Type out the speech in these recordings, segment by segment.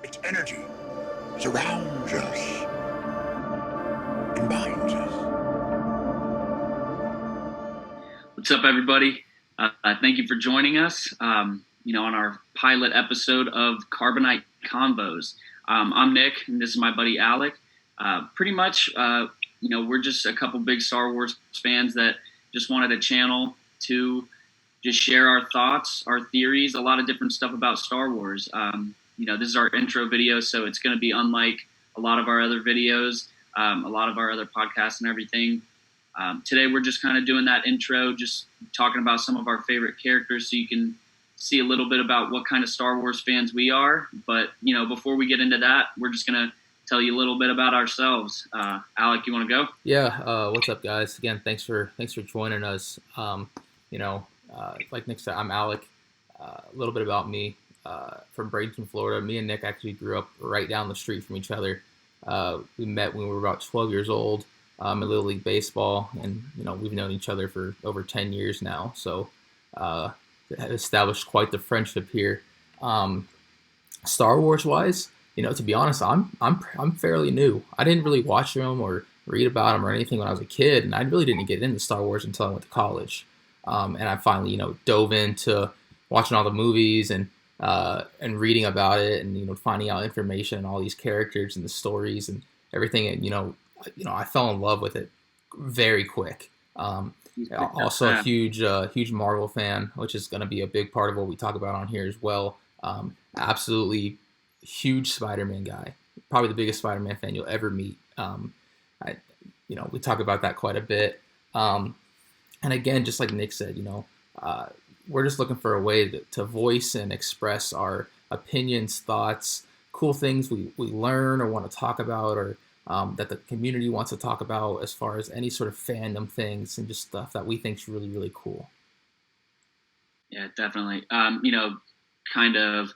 Its energy surrounds us and binds us. What's up, everybody? Thank you for joining us. On our pilot episode of Carbonite Convos. I'm Nick, and this is my buddy Alec. Pretty much, we're just a couple big Star Wars fans that just wanted a channel to just share our thoughts, our theories, a lot of different stuff about Star Wars. This is our intro video, so it's going to be unlike a lot of our other videos, a lot of our other podcasts and everything. Today we're just kind of doing that intro, just talking about some of our favorite characters so you can see a little bit about what kind of Star Wars fans we are. But, before we get into that, we're just going to tell you a little bit about ourselves. Alec, you want to go? Yeah, what's up, guys? Again, thanks for joining us. Like Nick said, I'm Alec. A little bit about me. From Bradenton, Florida. Me and Nick actually grew up right down the street from each other. We met when we were about 12 years old. In Little League Baseball, and we've known each other for over 10 years now, so established quite the friendship here. Star Wars wise, to be honest, I'm fairly new. I didn't really watch them or read about them or anything when I was a kid, and I really didn't get into Star Wars until I went to college. And I finally dove into watching all the movies and reading about it, and finding out information and all these characters and the stories and everything, and I fell in love with it very quick. Also a huge Marvel fan, which is going to be a big part of what we talk about on here as well. Absolutely huge Spider-Man guy, probably the biggest Spider-Man fan you'll ever meet. We talk about that quite a bit. And again, just like Nick said, we're just looking for a way to voice and express our opinions, thoughts, cool things we learn or want to talk about, or that the community wants to talk about as far as any sort of fandom things and just stuff that we think is really, really cool. Yeah, definitely. Kind of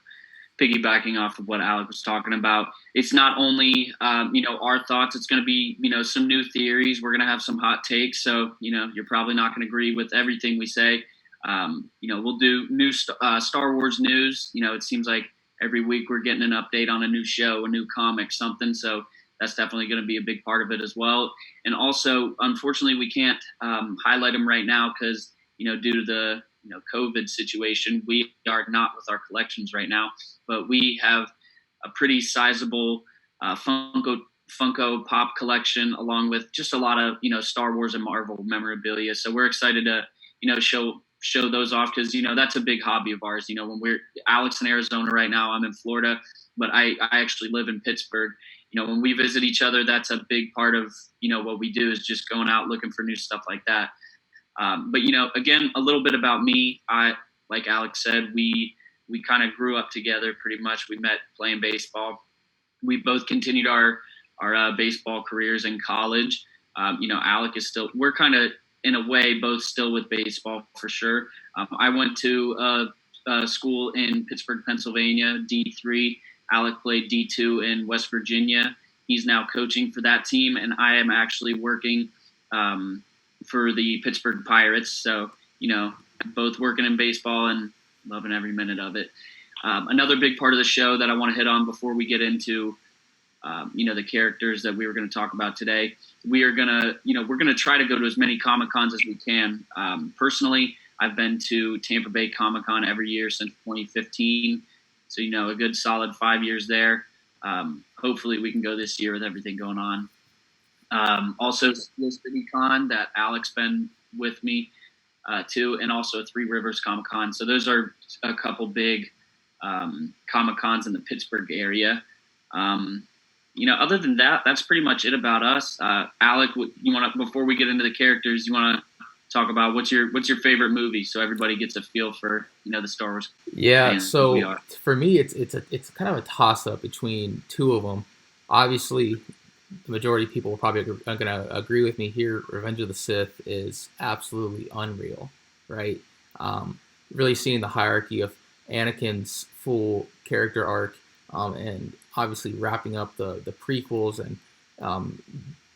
piggybacking off of what Alec was talking about, it's not only, our thoughts, it's going to be, some new theories. We're going to have some hot takes. So, you're probably not going to agree with everything we say. We'll do new Star Wars news. It seems like every week we're getting an update on a new show, a new comic, something. So that's definitely going to be a big part of it as well. And also, unfortunately, we can't highlight them right now because, due to the COVID situation, we are not with our collections right now. But we have a pretty sizable Funko Pop collection, along with just a lot of Star Wars and Marvel memorabilia. So we're excited to show those off because that's a big hobby of ours. When we're Alex in Arizona right now, I'm in Florida, but I actually live in Pittsburgh. When we visit each other, that's a big part of, what we do is just going out looking for new stuff like that. But, again, a little bit about me. Like Alex said, we kind of grew up together pretty much. We met playing baseball. We both continued our baseball careers in college. Alec is we're kind of, in a way, both still with baseball for sure. I went to a school in Pittsburgh, Pennsylvania, D3. Alec played D2 in West Virginia. He's now coaching for that team, and I am actually working for the Pittsburgh Pirates. So, both working in baseball and loving every minute of it. Another big part of the show that I want to hit on before we get into, the characters that we were going to talk about today, we're going to try to go to as many Comic-Cons as we can. Personally, I've been to Tampa Bay Comic-Con every year since 2015. So, a good solid 5 years there. Hopefully we can go this year with everything going on. Also, Steel City Con that Alec's been with me too, and also Three Rivers Comic-Con. So those are a couple big Comic-Cons in the Pittsburgh area. Other than that, that's pretty much it about us. Alec, before we get into the characters, you want to talk about what's your favorite movie, so everybody gets a feel for the Star Wars. Yeah, so for me, it's kind of a toss up between two of them. Obviously, the majority of people probably are going to agree with me here. Revenge of the Sith is absolutely unreal, right? Really seeing the hierarchy of Anakin's full character arc, and obviously wrapping up the prequels and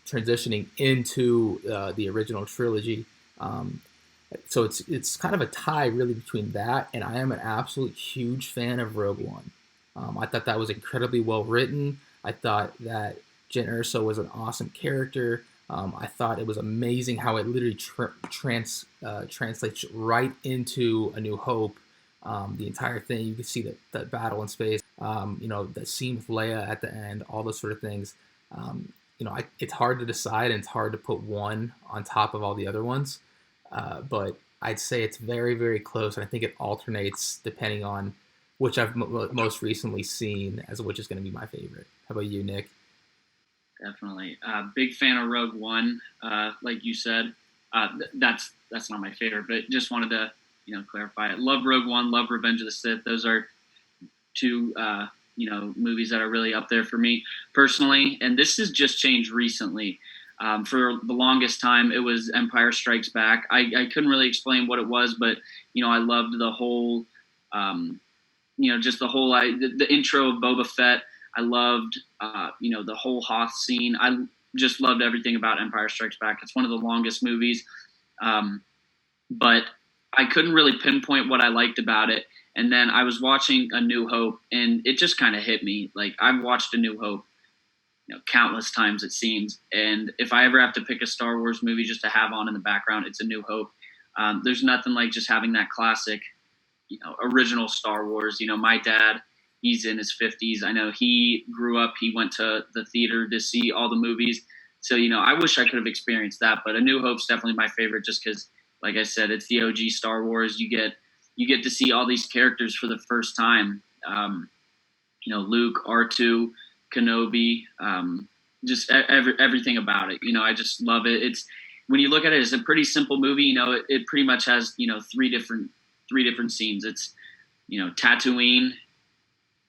transitioning into the original trilogy. So it's kind of a tie really between that, and I am an absolute huge fan of Rogue One. I thought that was incredibly well written. I thought that Jyn Erso was an awesome character. I thought it was amazing how it literally translates right into A New Hope. The entire thing, you can see the battle in space, the scene with Leia at the end, all those sort of things. It's hard to decide, and it's hard to put one on top of all the other ones. But I'd say it's very, very close, and I think it alternates depending on which I've most recently seen, as which is going to be my favorite. How about you, Nick? Definitely. Big fan of Rogue One, like you said. That's not my favorite, but just wanted to clarify it. Love Rogue One, love Revenge of the Sith. Those are two movies that are really up there for me personally. And this has just changed recently. For the longest time, it was Empire Strikes Back. I couldn't really explain what it was, but I loved the whole, just the intro of Boba Fett. I loved, the whole Hoth scene. I just loved everything about Empire Strikes Back. It's one of the longest movies, but I couldn't really pinpoint what I liked about it. And then I was watching A New Hope, and it just kind of hit me. Like, I've watched A New Hope, countless times it seems. And if I ever have to pick a Star Wars movie just to have on in the background, it's A New Hope. There's nothing like just having that classic, original Star Wars. My dad, he's in his 50s. I know he grew up, he went to the theater to see all the movies. So, I wish I could have experienced that. But A New Hope's definitely my favorite just because, like I said, it's the OG Star Wars. You get to see all these characters for the first time. Luke, R2, Kenobi, just everything about it. I just love it. It's, when you look at it, it's a pretty simple movie. It pretty much has, three different scenes. It's, Tatooine,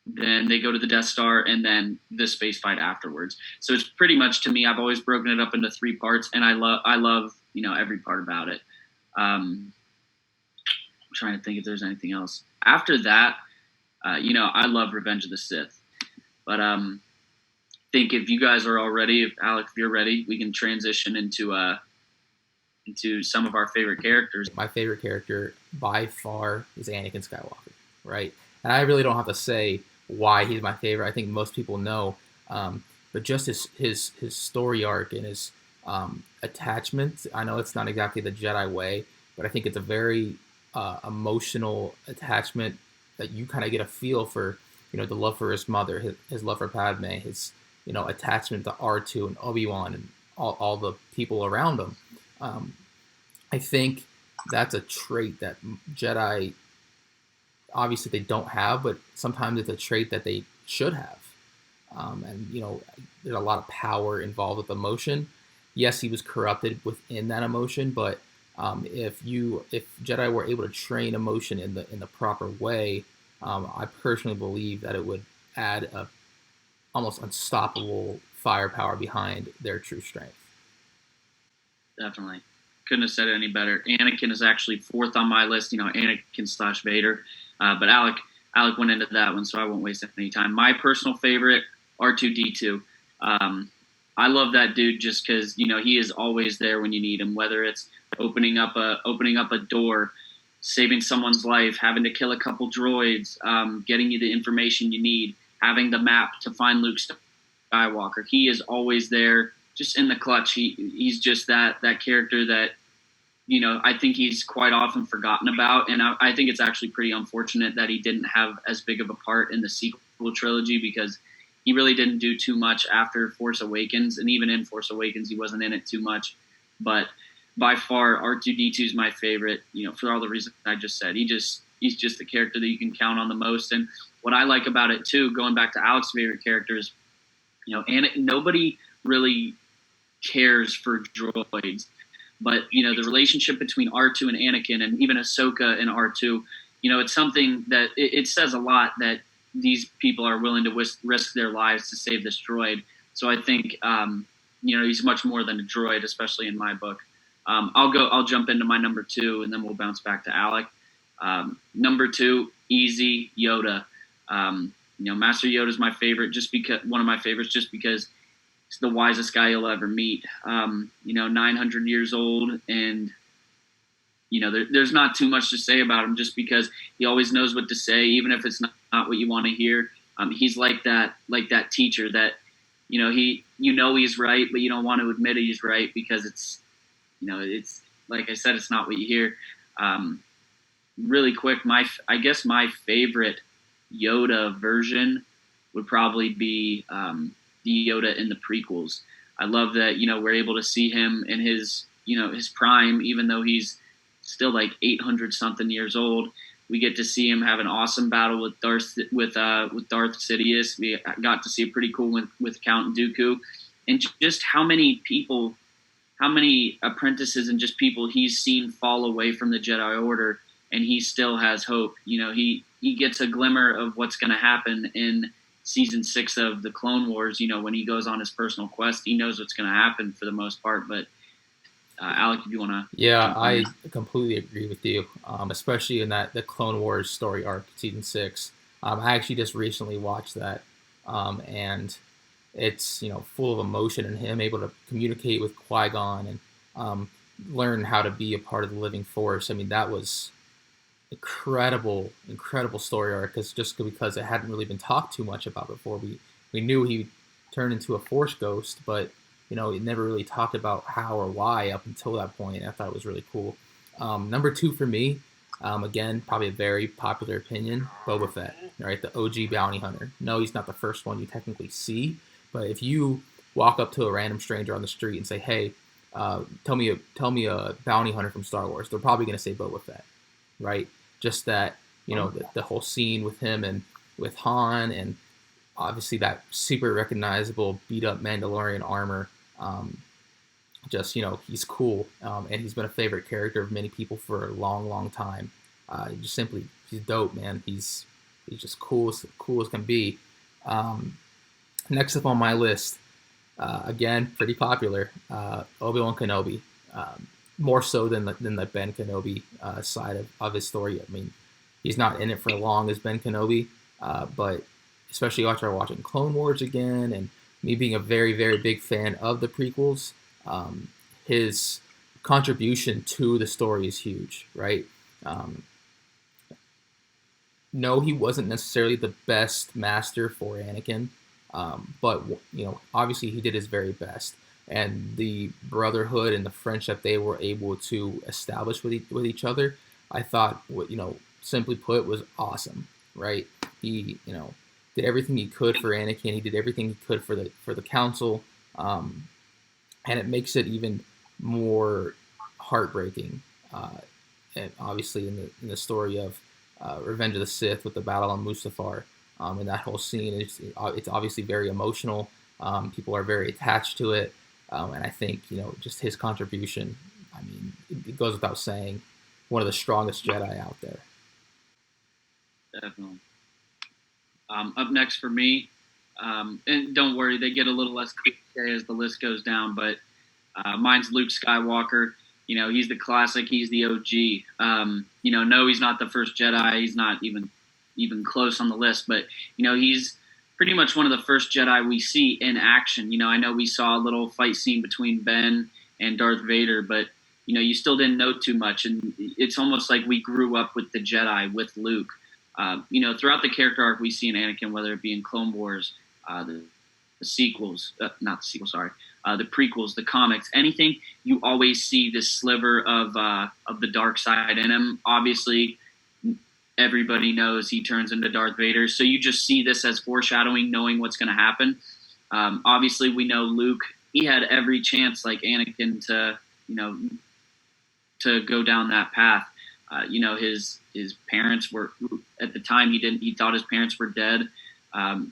then they go to the Death Star, and then the space fight afterwards. So it's pretty much, to me, I've always broken it up into three parts, and I love every part about it. I'm trying to think if there's anything else. After that, I love Revenge of the Sith. But think if you guys are all ready, if you're ready, we can transition into some of our favorite characters. My favorite character by far is Anakin Skywalker, right? And I really don't have to say why he's my favorite. I think most people know. But just his story arc and his attachment. I know it's not exactly the Jedi way, but I think it's a very emotional attachment that you kind of get a feel for, the love for his mother, his love for Padme, his, attachment to R2 and Obi-Wan and all the people around him. I think that's a trait that Jedi, obviously they don't have, but sometimes it's a trait that they should have. And there's a lot of power involved with emotion. Yes, he was corrupted within that emotion, but if Jedi were able to train emotion in the proper way, I personally believe that it would add a almost unstoppable firepower behind their true strength. Definitely. Couldn't have said it any better. Anakin is actually fourth on my list, Anakin / Vader. But Alec went into that one, so I won't waste any time. My personal favorite, R2-D2. I love that dude just because, he is always there when you need him, whether it's opening up a door, saving someone's life, having to kill a couple droids, getting you the information you need, having the map to find Luke Skywalker. He is always there, just in the clutch. He's just that character that, I think he's quite often forgotten about. And I think it's actually pretty unfortunate that he didn't have as big of a part in the sequel trilogy because he really didn't do too much after Force Awakens. And even in Force Awakens, he wasn't in it too much. But by far, R2-D2 is my favorite, for all the reasons I just said. He's just the character that you can count on the most. And what I like about it, too, going back to Alex's favorite characters, nobody really cares for droids. But, the relationship between R2 and Anakin and even Ahsoka and R2, it's something that it says a lot that these people are willing to risk their lives to save this droid. So I think, he's much more than a droid, especially in my book. I'll jump into my number 2 and then we'll bounce back to Alec. Number 2, easy, Yoda. Master Yoda is my favorite, one of my favorites, just because he's the wisest guy you'll ever meet. 900 years old, and there's not too much to say about him, just because he always knows what to say, even if it's not what you want to hear. He's like that teacher that he's right, but you don't want to admit he's right because it's like I said, it's not what you hear. Really quick, I guess my favorite Yoda version would probably be the Yoda in the prequels. I love that we're able to see him in his prime, even though he's still like 800 something years old. We get to see him have an awesome battle with Darth Sidious. We got to see a pretty cool one with Count Dooku, and just how many apprentices and just people he's seen fall away from the Jedi Order, and he still has hope. He gets a glimmer of what's going to happen in season 6 of the Clone Wars. When he goes on his personal quest, he knows what's going to happen for the most part. But Alec, if you want to, Yeah, I completely agree with you, especially in the Clone Wars story arc, season 6. I actually just recently watched that, and it's full of emotion and him able to communicate with Qui-Gon and learn how to be a part of the living force. I mean, that was incredible story arc because it hadn't really been talked too much about before. We knew he turned into a force ghost, but it never really talked about how or why up until that point. I thought it was really cool. Number 2 for me, again, probably a very popular opinion, Boba Fett, right? The OG bounty hunter. No, he's not the first one you technically see, but if you walk up to a random stranger on the street and say, "Hey, tell me a bounty hunter from Star Wars," they're probably going to say Boba Fett, right? Just that, the whole scene with him and with Han, and obviously that super recognizable beat up Mandalorian armor. He's cool, and he's been a favorite character of many people for a long time. He's dope, man. He's just cool as can be. Next up on my list, again, pretty popular, Obi-Wan Kenobi. More so than the Ben Kenobi side of his story. I mean, he's not in it for long as Ben Kenobi, but especially after watching Clone Wars again, and me being a very, very big fan of the prequels, his contribution to the story is huge, right? No, he wasn't necessarily the best master for Anakin, but obviously he did his very best. And the brotherhood and the friendship they were able to establish with each other, I thought, simply put, was awesome, right? He, did everything he could for Anakin. He did everything he could for the Council, and it makes it even more heartbreaking. And obviously, in the story of Revenge of the Sith with the battle on Mustafar, and that whole scene, it's obviously very emotional. People are very attached to it. And I think, just his contribution, I mean, it goes without saying, one of the strongest Jedi out there. Definitely. Up next for me, and don't worry, they get a little less cliche as the list goes down, but mine's Luke Skywalker. He's the classic. He's the OG. No, he's not the first Jedi. He's not even close on the list, but, he's pretty much one of the first Jedi we see in action. I know we saw a little fight scene between Ben and Darth Vader, but you still didn't know too much, and it's almost like we grew up with the Jedi with Luke. Throughout the character arc we see in Anakin, whether it be in Clone Wars, the sequels, not the sequels, sorry, the prequels, the comics, anything, you always see this sliver of the dark side in him. Obviously, everybody knows he turns into Darth Vader, so you just see this as foreshadowing, knowing what's going to happen. Obviously, we know Luke, he had every chance, like Anakin, to go down that path. His parents were, at the time, he thought his parents were dead.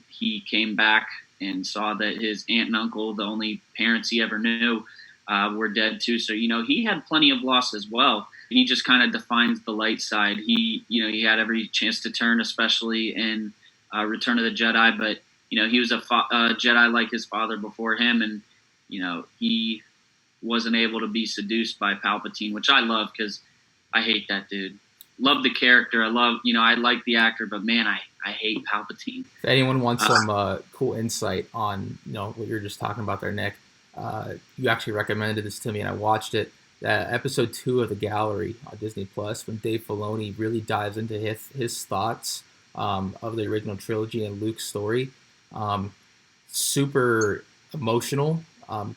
He came back and saw that his aunt and uncle, the only parents he ever knew, were dead too. So, he had plenty of loss as well. And he just kind of defines the light side. He had every chance to turn, especially in Return of the Jedi. But, he was a Jedi like his father before him. And, he wasn't able to be seduced by Palpatine, which I love because I hate that dude. Love the character. I like the actor, but man, I hate Palpatine. If anyone wants some cool insight on, what you're just talking about there, Nick, you actually recommended this to me and I watched it. Episode 2 of The Gallery on Disney Plus, when Dave Filoni really dives into his thoughts of the original trilogy and Luke's story. Super emotional.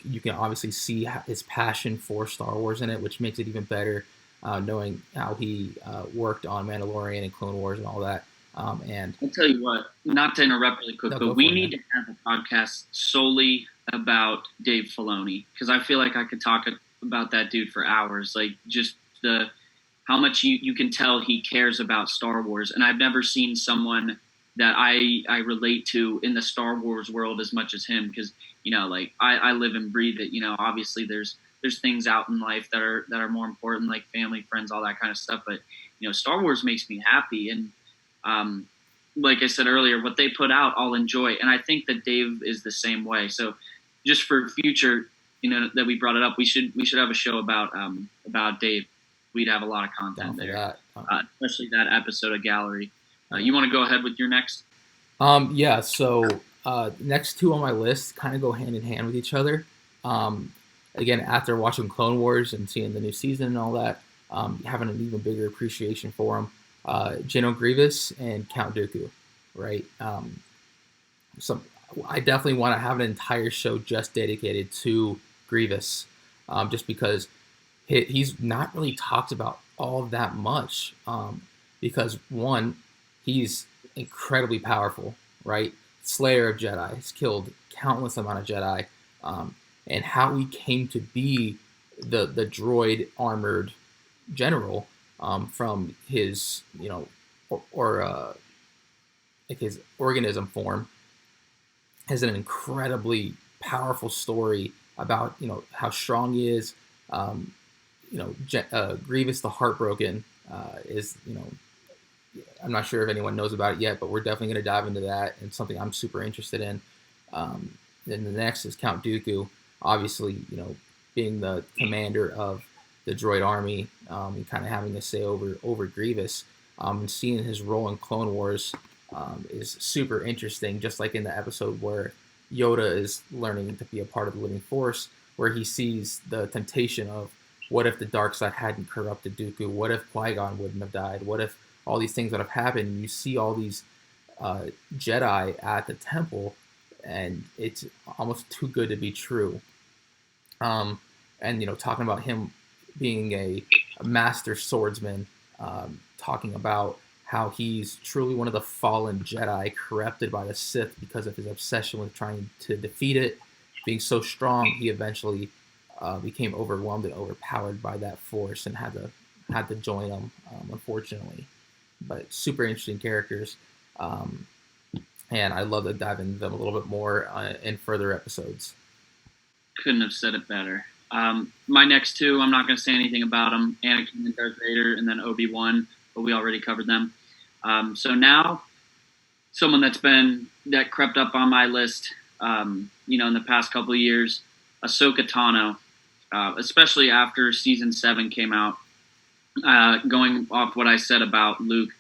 You can obviously see his passion for Star Wars in it, which makes it even better, knowing how he worked on Mandalorian and Clone Wars and all that. And I'll tell you what, not to interrupt really quick, No, but go we for it, need man. to have a podcast solely about Dave Filoni, because I feel like I could talk about that dude for hours. Like, just the how much you can tell he cares about Star Wars, and I've never seen someone that I relate to in the Star Wars world as much as him, because like I live and breathe it. Obviously there's things out in life that are more important, like family, friends, all that kind of stuff, but Star Wars makes me happy. And um, like I said earlier, what they put out, I'll enjoy. And I think that Dave is the same way. So just for future, that we brought it up, we should have a show about Dave. We'd have a lot of content down for there, that. especially that episode of Gallery. You want to go ahead with your next? Yeah. So next two on my list kind of go hand in hand with each other. Again, after watching Clone Wars and seeing the new season and all that, having an even bigger appreciation for them. General Grievous and Count Dooku, right? So I definitely want to have an entire show just dedicated to Grievous, just because he's not really talked about all that much. Because one, he's incredibly powerful, right? Slayer of Jedi, he's killed countless amount of Jedi, and how he came to be the droid armored general, from his like his organism form, has an incredibly powerful story about how strong he is. Grievous the Heartbroken is I'm not sure if anyone knows about it yet, but we're definitely going to dive into that, and something I'm super interested in. Then the next is Count Dooku, obviously being the commander of the droid army, and kind of having a say over Grievous, and seeing his role in Clone Wars is super interesting. Just like in the episode where Yoda is learning to be a part of the Living Force, where he sees the temptation of what if the dark side hadn't corrupted Dooku? What if Qui-Gon wouldn't have died? What if all these things would have happened? And you see all these Jedi at the temple, and it's almost too good to be true. And talking about him being a master swordsman, talking about how he's truly one of the fallen Jedi, corrupted by the Sith because of his obsession with trying to defeat it. Being so strong, he eventually became overwhelmed and overpowered by that force and had to join them, unfortunately. But super interesting characters, and I'd love to dive into them a little bit more in further episodes. Couldn't have said it better. My next two, I'm not going to say anything about them: Anakin and Darth Vader, and then Obi-Wan, but we already covered them. So now, someone that crept up on my list, in the past couple of years, Ahsoka Tano, especially after season 7 came out. Going off what I said about Luke,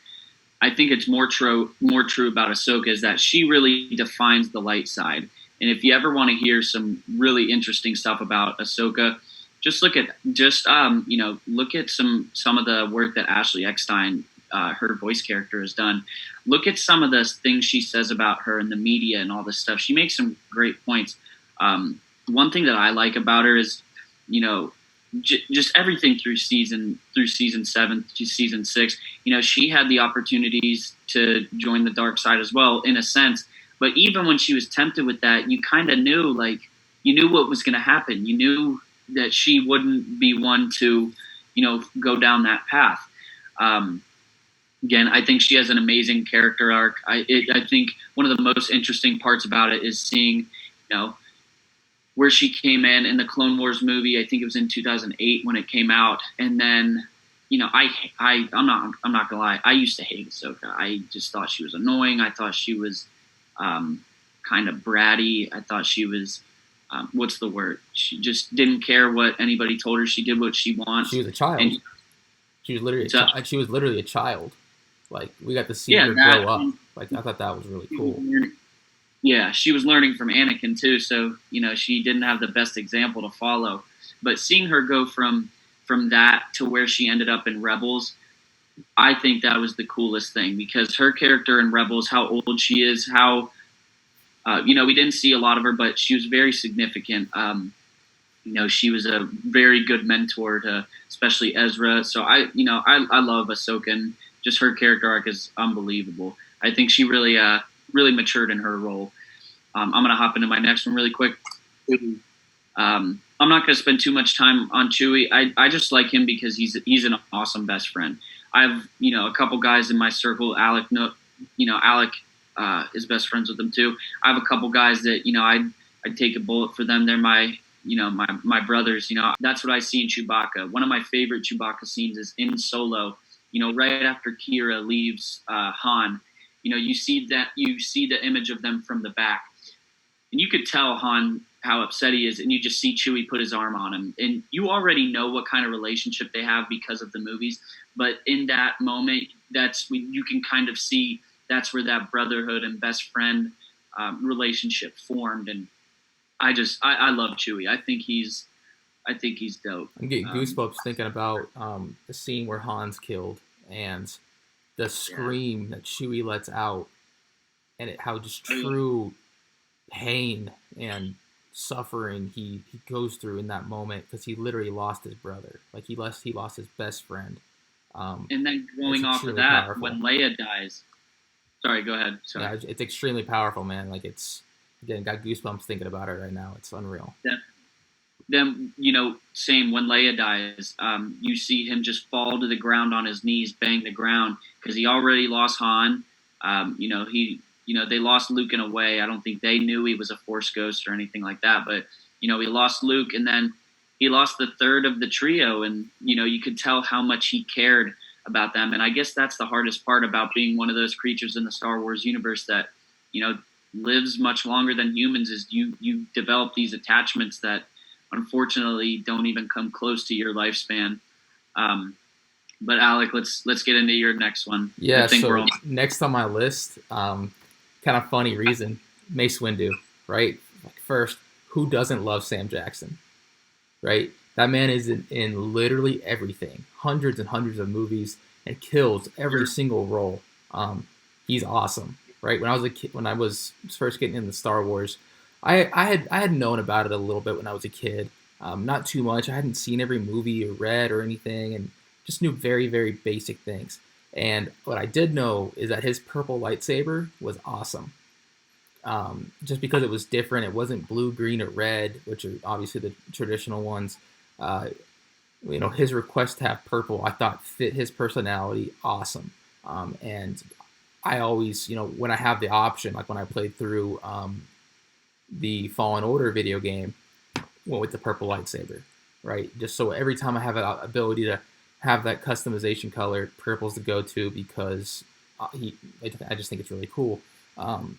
I think it's more true about Ahsoka is that she really defines the light side. And if you ever want to hear some really interesting stuff about Ahsoka, just look at some of the work that Ashley Eckstein, her voice character, has done. Look at some of the things she says about her in the media and all this stuff. She makes some great points. One thing that I like about her is, just everything through season 7 to season 6. She had the opportunities to join the dark side as well, in a sense. But even when she was tempted with that, you kind of knew, you knew what was going to happen. You knew that she wouldn't be one to, go down that path. Again, I think she has an amazing character arc. I think one of the most interesting parts about it is seeing, where she came in the Clone Wars movie. I think it was in 2008 when it came out, and then, I'm not gonna lie, I used to hate Ahsoka. I just thought she was annoying. I thought she was kind of bratty. I thought she was, what's the word? She just didn't care what anybody told her. She did what she wants. She was a child. And, she was literally a child. Like, we got to see her grow up. Like, I thought that was really cool. Yeah, she was learning from Anakin too, so she didn't have the best example to follow. But seeing her go from that to where she ended up in Rebels, I think that was the coolest thing because her character in Rebels, how old she is, how we didn't see a lot of her, but she was very significant. She was a very good mentor to especially Ezra. So I love Ahsoka, and just her character arc is unbelievable. I think she really matured in her role. I'm gonna hop into my next one really quick. I'm not gonna spend too much time on Chewie. I just like him because he's an awesome best friend. I've a couple guys in my circle. Alec, no, Alec is best friends with them too. I have a couple guys that I'd take a bullet for them. They're my brothers. That's what I see in Chewbacca. One of my favorite Chewbacca scenes is in Solo. Right after Kira leaves Han. You see the image of them from the back, and you could tell Han how upset he is, and you just see Chewie put his arm on him, and you already know what kind of relationship they have because of the movies. But in that moment, that's when you can kind of see that's where that brotherhood and best friend relationship formed. And I love Chewie. I think he's dope. I'm getting goosebumps thinking about the scene where Han's killed and the scream that Chewie lets out, and how just true pain and suffering he goes through in that moment, because he literally lost his brother. Like he lost his best friend. And then going off of that, powerful. When Leia dies. Sorry, go ahead. Sorry. Yeah, it's extremely powerful, man. Like it's, again, got goosebumps thinking about it right now. It's unreal. Then same when Leia dies, you see him just fall to the ground on his knees, bang the ground, because he already lost Han. They lost Luke in a way. I don't think they knew he was a Force ghost or anything like that. But he lost Luke, and then he lost the third of the trio, and you could tell how much he cared about them. And I guess that's the hardest part about being one of those creatures in the Star Wars universe that lives much longer than humans, is you develop these attachments that unfortunately don't even come close to your lifespan. But Alec, let's get into your next one. Yeah, so next on my list, kind of funny reason, Mace Windu, right? Like first, who doesn't love Sam Jackson, right? That man is in literally everything, hundreds and hundreds of movies, and kills every single role. He's awesome, right? When I was a kid, when I was first getting into Star Wars, I had known about it a little bit when I was a kid, not too much. I hadn't seen every movie or read or anything, and just knew very, very basic things. And what I did know is that his purple lightsaber was awesome. Just because it was different. It wasn't blue, green, or red, which are obviously the traditional ones. His request to have purple, I thought fit his personality awesome. And I always, when I have the option, like when I played through the Fallen Order video game, went with the purple lightsaber, right? Just so every time I have an ability to have that customization color, purple's the go-to, because I just think it's really cool. And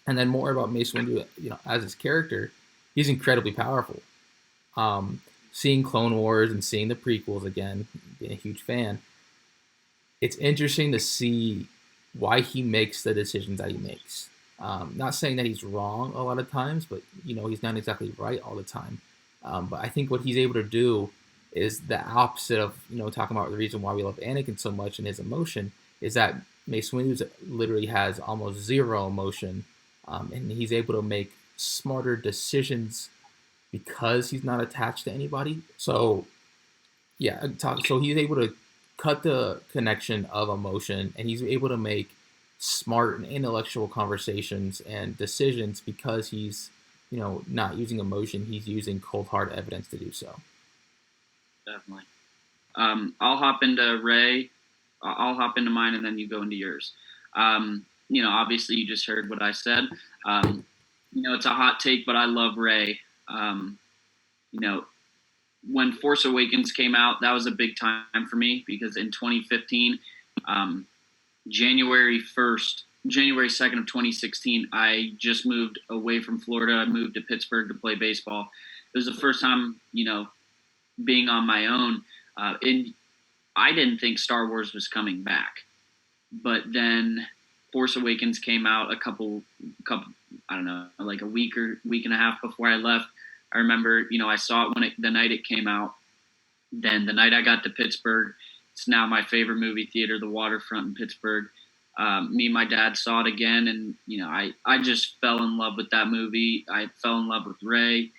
then more about Mace Windu, as his character, he's incredibly powerful. Seeing Clone Wars and seeing the prequels again, being a huge fan, it's interesting to see why he makes the decisions that he makes. Not saying that he's wrong a lot of times, but he's not exactly right all the time. But I think what he's able to do is the opposite of talking about the reason why we love Anakin so much and his emotion, is that Mace Windu literally has almost zero emotion, and he's able to make smarter decisions because he's not attached to anybody. So yeah, so he's able to cut the connection of emotion, and he's able to make smart and intellectual conversations and decisions because he's not using emotion. He's using cold hard evidence to do so. Definitely. I'll hop into Ray. I'll hop into mine, and then you go into yours. Obviously you just heard what I said. It's a hot take, but I love Ray. When Force Awakens came out, that was a big time for me, because in 2015, January 2nd of 2016, I just moved away from Florida. I moved to Pittsburgh to play baseball. It was the first time, being on my own. And I didn't think Star Wars was coming back. But then Force Awakens came out a couple, I don't know, like a week and a half before I left. I remember, I saw it the night it came out. Then the night I got to Pittsburgh, It's now my favorite movie theater, the Waterfront in Pittsburgh. Me and my dad saw it again, and I just fell in love with that movie. I fell in love with Rey.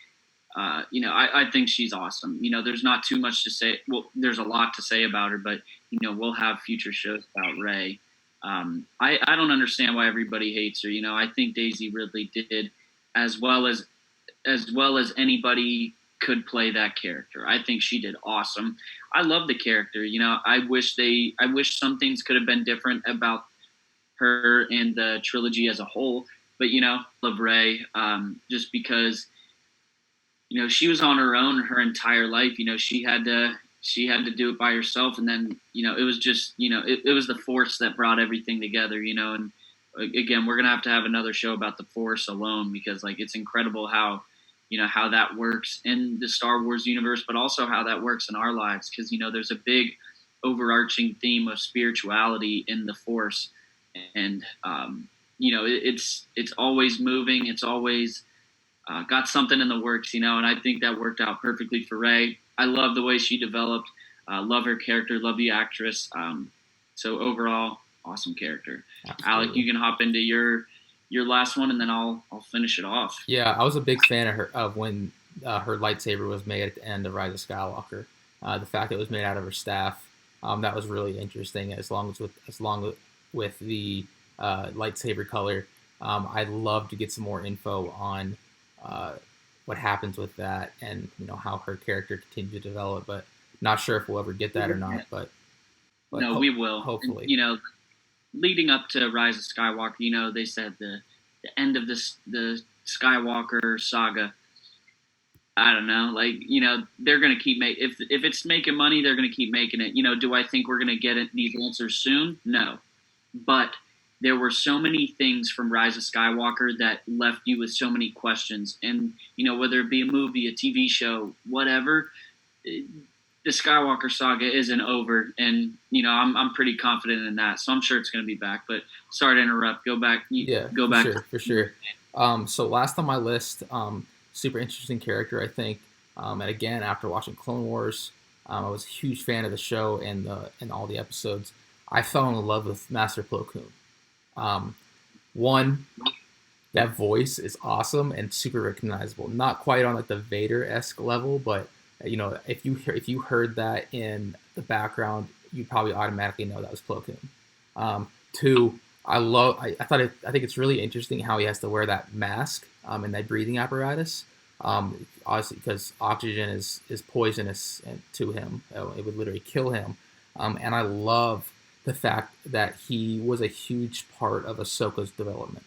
I think she's awesome. There's not too much to say. Well, there's a lot to say about her, but we'll have future shows about Rey. I don't understand why everybody hates her. I think Daisy Ridley did as well as anybody could play that character. I think she did awesome. I love the character. I wish some things could have been different about her and the trilogy as a whole. But love Rey, just because she was on her own her entire life. She had to do it by herself, and then it was just it was the Force that brought everything together. And again, we're gonna have another show about the Force alone, because it's incredible how how that works in the Star Wars universe, but also how that works in our lives, because there's a big overarching theme of spirituality in the Force, and it's always moving, it's always got something in the works, and I think that worked out perfectly for Rey. I love the way she developed, love her character, love the actress. So overall, awesome character. Absolutely. Alec, you can hop into your last one, and then I'll finish it off. Yeah, I was a big fan of when her lightsaber was made at the end of Rise of Skywalker. The fact it was made out of her staff, that was really interesting. As long with the lightsaber color, I'd love to get some more info on what happens with that, and how her character continues to develop. But not sure if we'll ever get that or not. But no, we will. Hopefully, and, leading up to Rise of Skywalker, they said the end of the Skywalker saga. I don't know, they're going to keep if it's making money, they're going to keep making it. Do I think we're going to get these answers soon? No, but there were so many things from Rise of Skywalker that left you with so many questions, and whether it be a movie, a TV show, whatever. The Skywalker saga isn't over, and I'm pretty confident in that, so I'm sure it's going to be back. But sorry to interrupt. Go back. Go back. For sure. So last on my list, super interesting character, I think. And again, after watching Clone Wars, I was a huge fan of the show and all the episodes. I fell in love with Master Plo Koon. One, that voice is awesome and super recognizable. Not quite on the Vader-esque level, but if you heard that in the background, you probably automatically know that was Plo Koon. Two, I think it's really interesting how he has to wear that mask and that breathing apparatus. Obviously, because oxygen is poisonous to him, it would literally kill him. And I love the fact that he was a huge part of Ahsoka's development.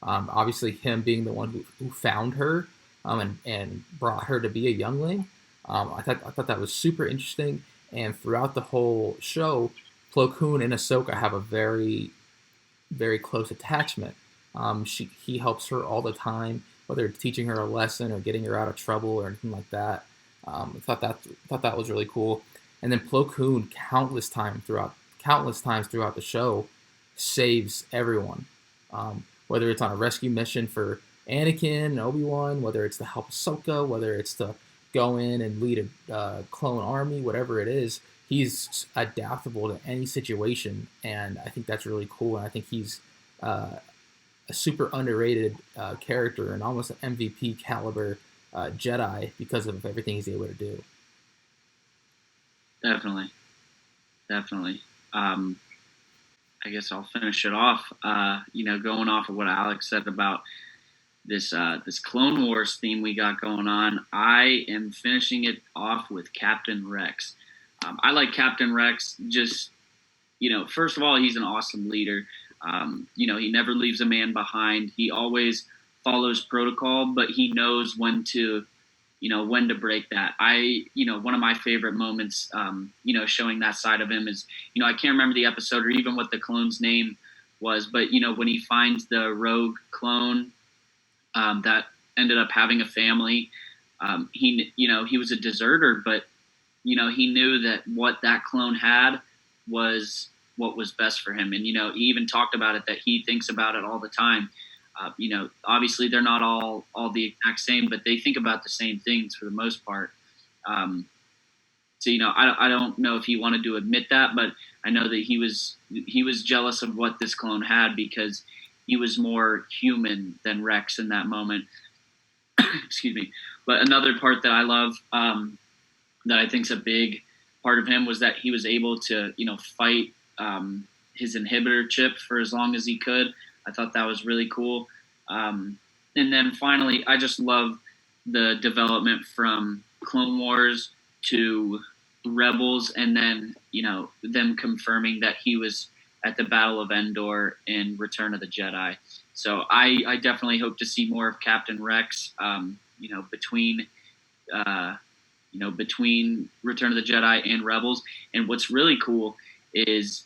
Obviously, him being the one who found her and brought her to be a youngling. I thought that was super interesting, and throughout the whole show, Plo Koon and Ahsoka have a very, very close attachment. He helps her all the time, whether it's teaching her a lesson or getting her out of trouble or anything like that. I thought that was really cool. And then Plo Koon, countless times throughout the show, saves everyone. Whether it's on a rescue mission for Anakin and Obi-Wan, whether it's to help Ahsoka, whether it's to go in and lead a clone army, whatever it is, he's adaptable to any situation, and I think that's really cool. And I think he's a super underrated character and almost an MVP caliber Jedi because of everything he's able to do. Definitely. I guess I'll finish it off. Going off of what Alex said about this Clone Wars theme we got going on, I am finishing it off with Captain Rex. I like Captain Rex. Just first of all, he's an awesome leader. He never leaves a man behind. He always follows protocol, but he knows when to break that. One of my favorite moments, showing that side of him is, I can't remember the episode or even what the clone's name was, but when he finds the rogue clone that ended up having a family, he was a deserter, but he knew that what that clone had was what was best for him, and he even talked about it, that he thinks about it all the time. Obviously they're not all the exact same, but they think about the same things for the most part. I don't know if he wanted to admit that, but I know that he was jealous of what this clone had because he was more human than Rex in that moment. Excuse me. But another part that I love, that I think is a big part of him, was that he was able to, fight his inhibitor chip for as long as he could. I thought that was really cool. And then finally, I just love the development from Clone Wars to Rebels, and then, them confirming that he was at the Battle of Endor in Return of the Jedi. So I definitely hope to see more of Captain Rex, between Return of the Jedi and Rebels. And what's really cool is,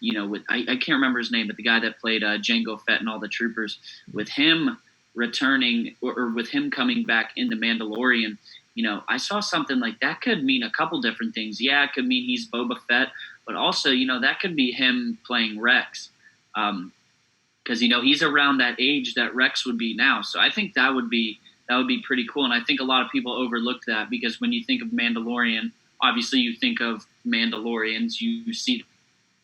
I can't remember his name, but the guy that played Jango Fett and all the troopers, with him returning or with him coming back in The Mandalorian, I saw something like that could mean a couple different things. Yeah, it could mean he's Boba Fett, but also, that could be him playing Rex. Because, he's around that age that Rex would be now. So I think that would be pretty cool. And I think a lot of people overlook that, because when you think of Mandalorian, obviously you think of Mandalorians. You see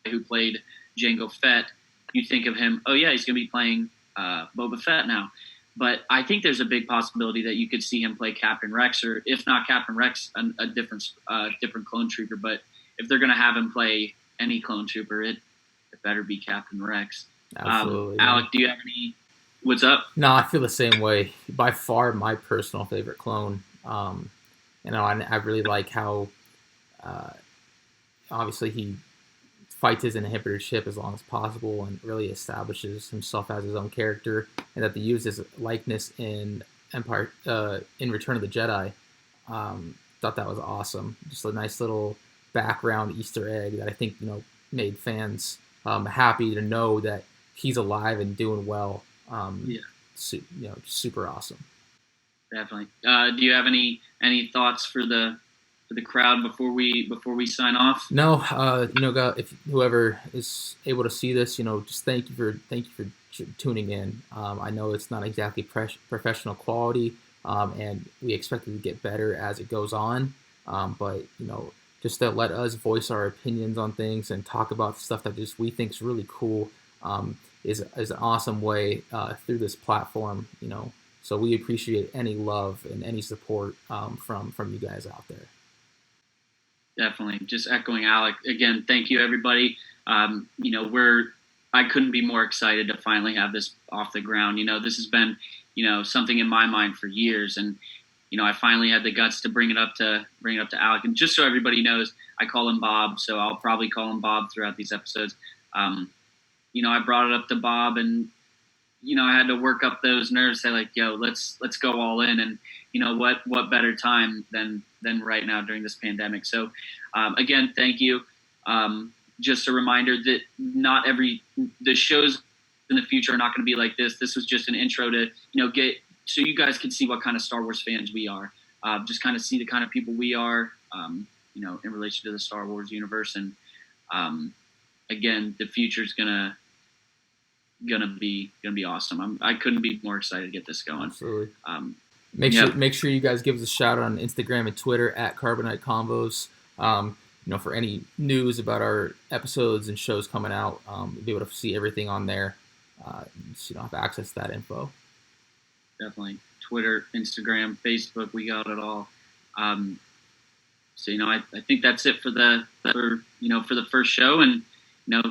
who played Jango Fett, you think of him, oh yeah, he's going to be playing Boba Fett now. But I think there's a big possibility that you could see him play Captain Rex, or if not Captain Rex, a different clone trooper. But if they're going to have him play any clone trooper, it better be Captain Rex. Absolutely. Alec, do you have any? What's up? No, I feel the same way. By far, my personal favorite clone. I really like how, obviously, he fights his inhibitor chip as long as possible and really establishes himself as his own character, and that they use his likeness in Empire, in Return of the Jedi. Thought that was awesome. Just a nice little background Easter egg that I think made fans happy to know that he's alive and doing well. Super awesome. Definitely. Do you have any thoughts for the crowd before we sign off? No, if whoever is able to see this, just thank you for tuning in. I know it's not exactly professional quality, and we expect it to get better as it goes on. But just to let us voice our opinions on things and talk about stuff that just we think is really cool, is an awesome way through this platform. So we appreciate any love and any support from you guys out there. Definitely. Just echoing Alec again. Thank you, everybody. I couldn't be more excited to finally have this off the ground. This has been, something in my mind for years, and I finally had the guts to bring it up to Alec. And just so everybody knows, I call him Bob, so I'll probably call him Bob throughout these episodes. I brought it up to Bob, and I had to work up those nerves, say like, yo, let's go all in. And what better time than right now during this pandemic. So again, thank you. Just a reminder that not the shows in the future are not going to be like this. This was just an intro to, get, so you guys can see what kind of Star Wars fans we are. Just kind of see the kind of people we are, in relation to the Star Wars universe. And again, the future is gonna be awesome. I couldn't be more excited to get this going. Absolutely. Make sure you guys give us a shout out on Instagram and Twitter at Carbonite Convos. For any news about our episodes and shows coming out, you'll be able to see everything on there. So you don't have access to that info. Definitely. Twitter, Instagram, Facebook, we got it all. So I think that's it for the first show. And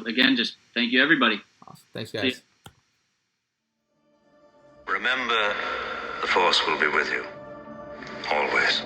again, just thank you, everybody. Awesome. Thanks, guys. Remember, the Force will be with you, always.